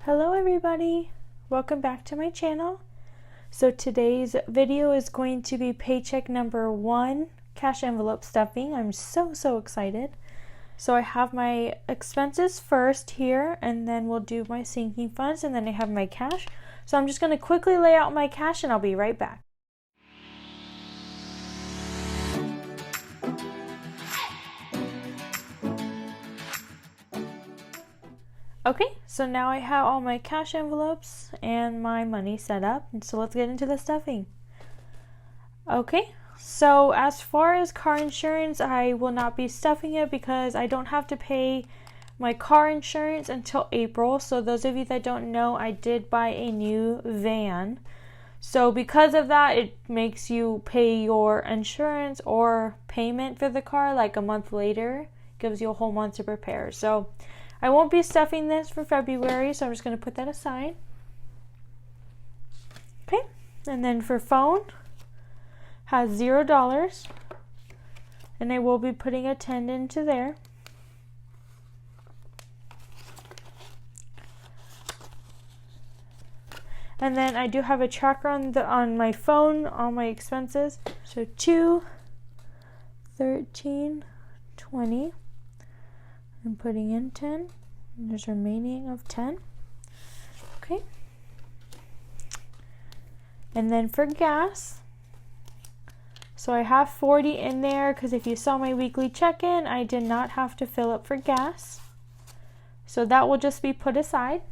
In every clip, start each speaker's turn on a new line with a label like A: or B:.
A: Hello everybody, welcome back to my channel. So today's video is going to be paycheck number 1, cash envelope stuffing. I'm so excited. So I have my expenses first here, and then we'll do my sinking funds, and then I have my cash. So I'm just going to quickly lay out my cash and I'll be right back. Okay, so now I have all my cash envelopes and my money set up, and so let's get into the stuffing. Okay, so as far as car insurance, I will not be stuffing it because I don't have to pay my car insurance until April. So those of you that don't know, I did buy a new van. So because of that, it makes you pay your insurance or payment for the car like a month later. Gives you a whole month to prepare. So I won't be stuffing this for February, so I'm just going to put that aside. Okay, and then for phone, has $0, and I will be putting a 10 into there. And then I do have a tracker on my phone, all my expenses. So 2, 13, 20. I'm putting in 10, and there's remaining of 10. Okay. And then for gas, so I have 40 in there because if you saw my weekly check-in, I did not have to fill up for gas. So that will just be put aside.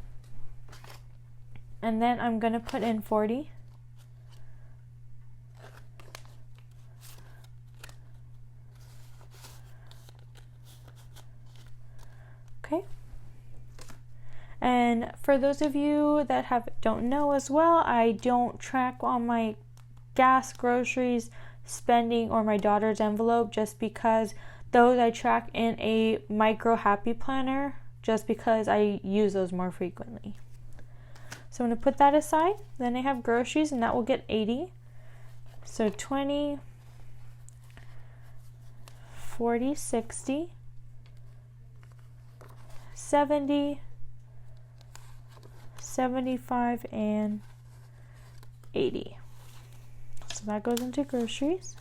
A: And then I'm going to put in 40. Okay. And for those of you that don't know as well, I don't track on my gas, groceries, spending, or my daughter's envelope, just because those I track in a micro happy planner, just because I use those more frequently. So I'm going to put that aside. Then I have groceries, and that will get 80. So 20, 40, 60, 70, 75, and 80. So that goes into groceries.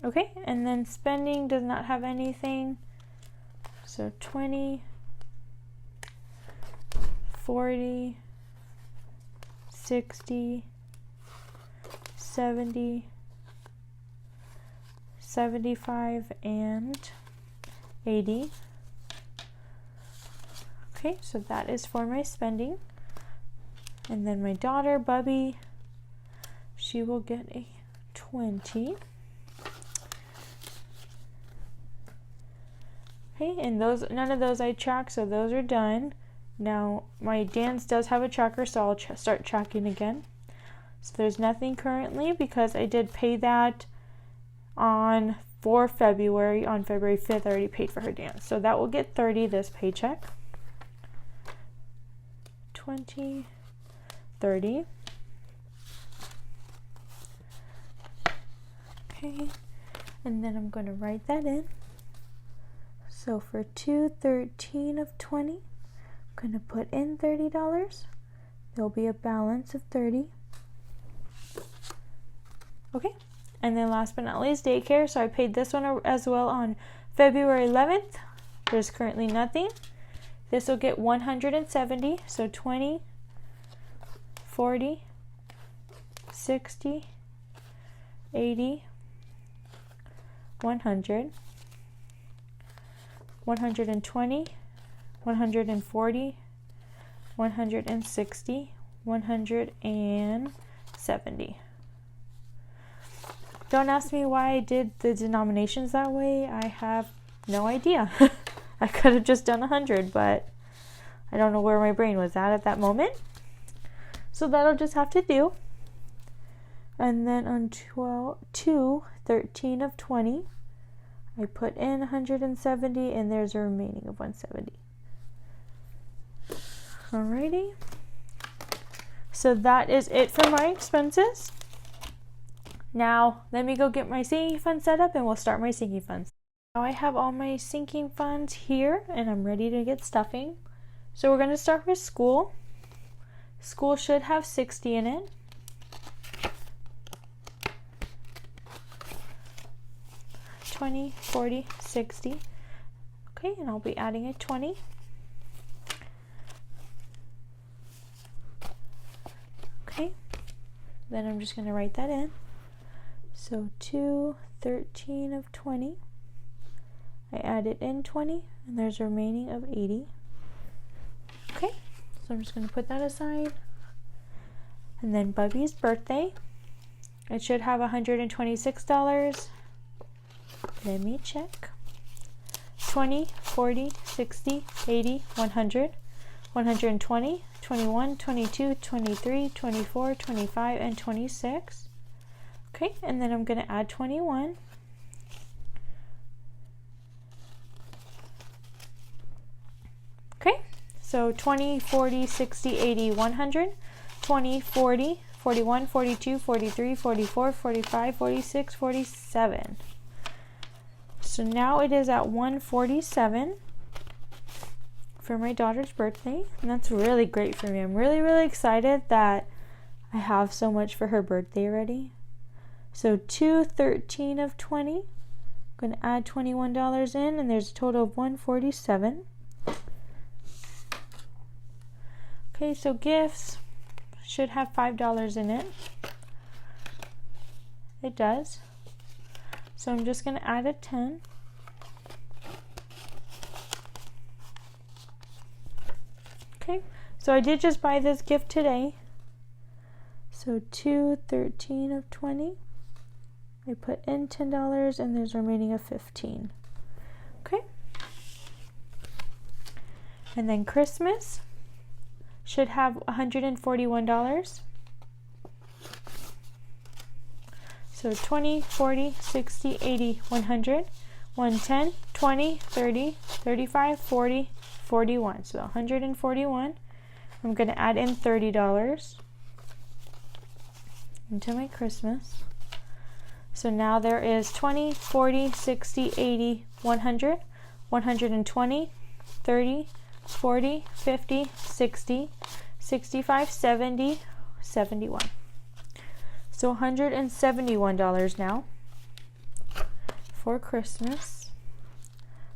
A: Okay, and then spending does not have anything. So 20, 40, 60, 70, 75, and 80. Okay, so that is for my spending. And then my daughter, Bubby, she will get a 20. Okay, and none of those I track, so those are done. Now, my dance does have a tracker, so I'll start tracking again. So there's nothing currently because I did pay that for February. On February 5th, I already paid for her dance. So that will get 30 this paycheck. 20, 30. Okay, and then I'm going to write that in. So for 213 of 20, I'm going to put in $30. There'll be a balance of 30. Okay, and then last but not least, daycare. So I paid this one as well on February 11th. There's currently nothing. This will get 170. So 20, 40, 60, 80, 100, 120, 140, 160, 170. Don't ask me why I did the denominations that way. I have no idea. I could have just done 100, but I don't know where my brain was at that moment. So that'll just have to do. And then on 13 of 20, I put in 170, and there's a remaining of 170. Alrighty. So that is it for my expenses. Now, let me go get my sinking fund set up, and we'll start my sinking funds. Now I have all my sinking funds here and I'm ready to get stuffing. So we're going to start with school. School should have 60 in it. $20, $40, $60. Okay, and I'll be adding a 20. Okay, then I'm just going to write that in. So 213 of 20. I added in 20, and there's a remaining of 80. Okay, so I'm just going to put that aside. And then Bubby's birthday. It should have $126. Let me check. 20, 40, 60, 80, 100, 120, 21, 22, 23, 24, 25, and 26. Okay, and then I'm going to add 21. Okay, so 20, 40, 60, 80, 100, 20, 40, 41, 42, 43, 44, 45, 46, 47. So now it is at 147 for my daughter's birthday, and that's really great for me. I'm really, really excited that I have so much for her birthday already. So 213 of 20. I'm going to add $21 in, and there's a total of 147. Okay, so gifts should have $5 in it. It does. So I'm just going to add a 10. Okay, so I did just buy this gift today. So 213 of 20. I put in $10 and there's a remaining of 15. Okay. And then Christmas should have $141. So 20, 40, 60, 80, 100, 110, 20, 30, 35, 40, 41. So 141. I'm going to add in $30 into my Christmas. So now there is 20, 40, 60, 80, 100, 120, 30, 40, 50, 60, 65, 70, 71. So $171 now for Christmas.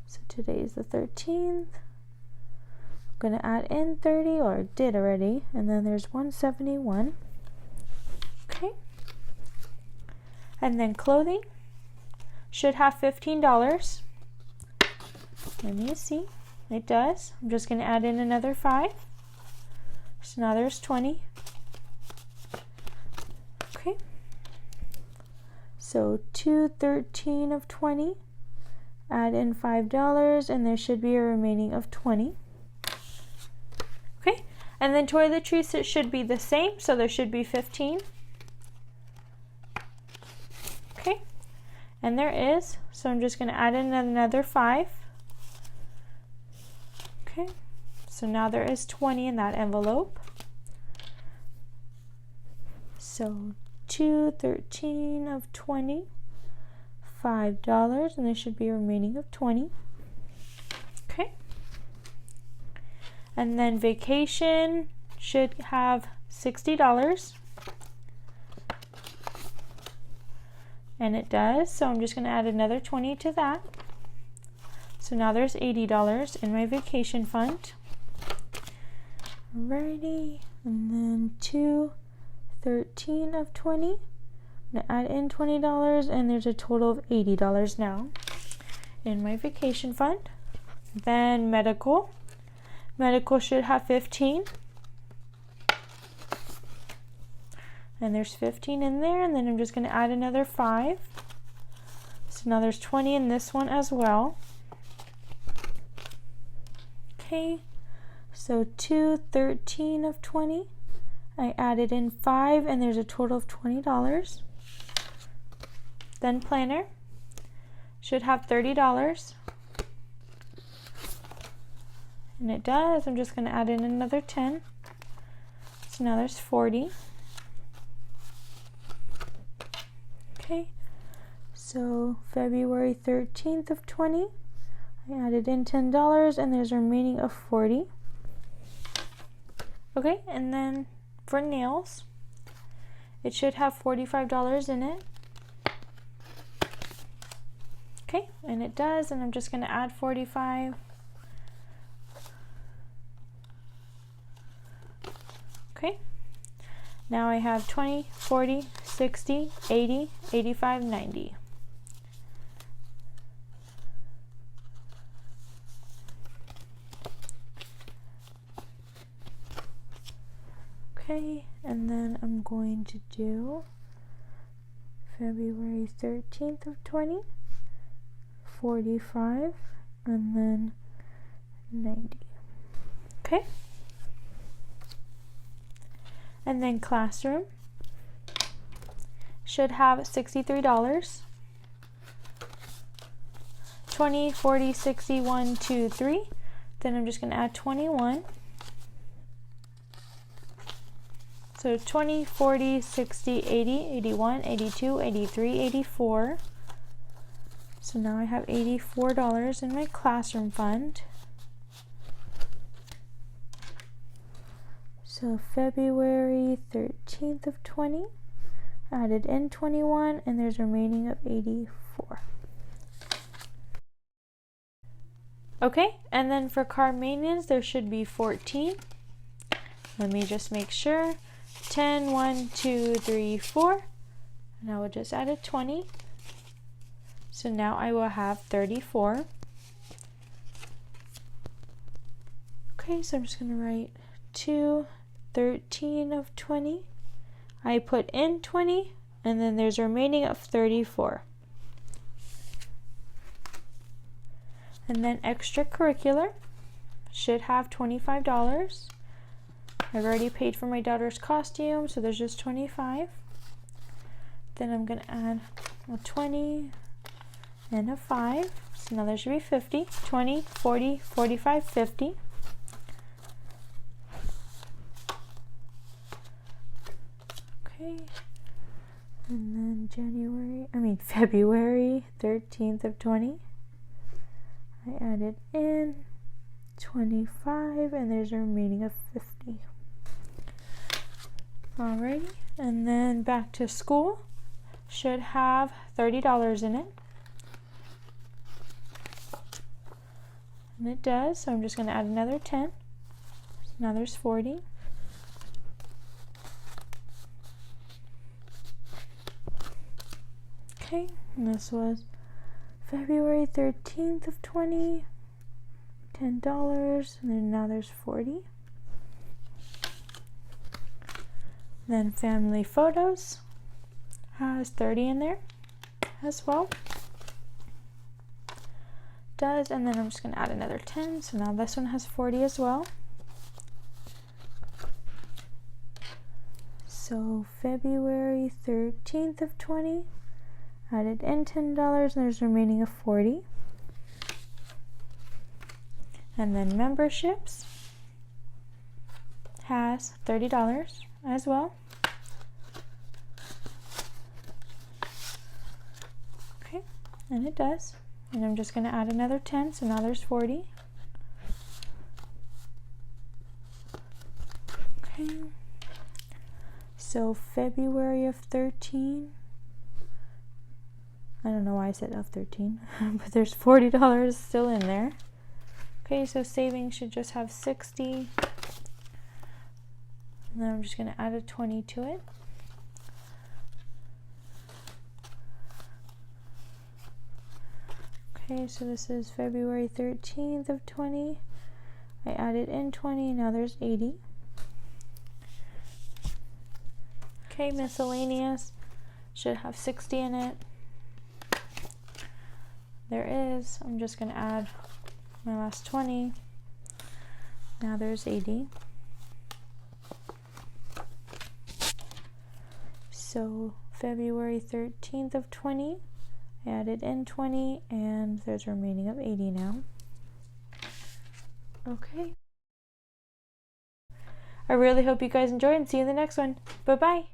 A: So today is the 13th. I'm going to add in 30, or I did already, and then there's 171. Okay. And then clothing should have $15. Let me see. It does. I'm just going to add in another 5. So now there's 20. Okay. So 213 of 20. Add in $5 and there should be a remaining of 20. Okay. And then toiletries, it should be the same, so there should be 15. Okay. And there is, so I'm just going to add in another 5. Okay. So now there is 20 in that envelope. So 213 of 20, $5, and there should be a remaining of 20. Okay. And then vacation should have $60. And it does, so I'm just going to add another 20 to that. So now there's $80 in my vacation fund. Alrighty, and then 213 of 20. I'm going to add in $20 and there's a total of $80 now in my vacation fund. Then medical. Medical should have 15. And there's 15 in there, and then I'm just going to add another 5. So now there's 20 in this one as well. Okay, so 213 of 20. I added in 5, and there's a total of $20. Then planner should have $30. And it does. I'm just going to add in another 10. So now there's 40. Okay, So February 13th of 20, I added in $10 and there's a remaining of 40. Okay, and then for nails, it should have $45 in it. Okay, and it does, and I'm just going to add 45. Okay, now I have 20, 40, 60, 80, 85, 90. Okay, and then I'm going to do February 13th of 20, 45, and then 90. Okay, and then classroom should have $63. 20, 40, 60, 1, 2, 3. Then I'm just going to add 21. So 20, 40, 60, 80, 81, 82, 83, 84. So now I have $84 in my classroom fund. So February 13th of 20, added in 21, and there's a remaining of 84. Okay, and then for car maintenance, there should be 14. Let me just make sure. 10, 1, 2, 3, 4. And I will just add a 20. So now I will have 34. Okay, so I'm just going to write 2, 13 of 20. I put in 20, and then there's a remaining of 34. And then extracurricular should have $25. I've already paid for my daughter's costume, so there's just 25. Then I'm going to add a 20 and a 5. So now there should be 50. 20, 40, 45, 50. Okay. And then February 13th of 20. I added in 25, and there's a remaining of 50. Alrighty, and then back to school should have $30 in it. And it does, so I'm just going to add another 10. So now there's 40. Okay, and this was February 13th of 20, $10, and then now there's 40. Then family photos has 30 in there as well. Does, and then I'm just going to add another 10, so now this one has 40 as well. So February 13th of 20, added in $10, and there's a remaining of 40. And then memberships has $30 as well. Okay, and it does. And I'm just going to add another 10, so now there's 40. Okay, so February of 13, I don't know why I said of 13, but there's $40 still in there. Okay, so savings should just have 60. And then I'm just going to add a 20 to it. Okay, so this is February 13th of 20. I added in 20, now there's 80. Okay, miscellaneous should have 60 in it. There is. I'm just going to add my last 20. Now there's 80. So February 13th of 20, I added in 20, and there's a remaining of 80 now. Okay. I really hope you guys enjoyed, and see you in the next one. Bye-bye.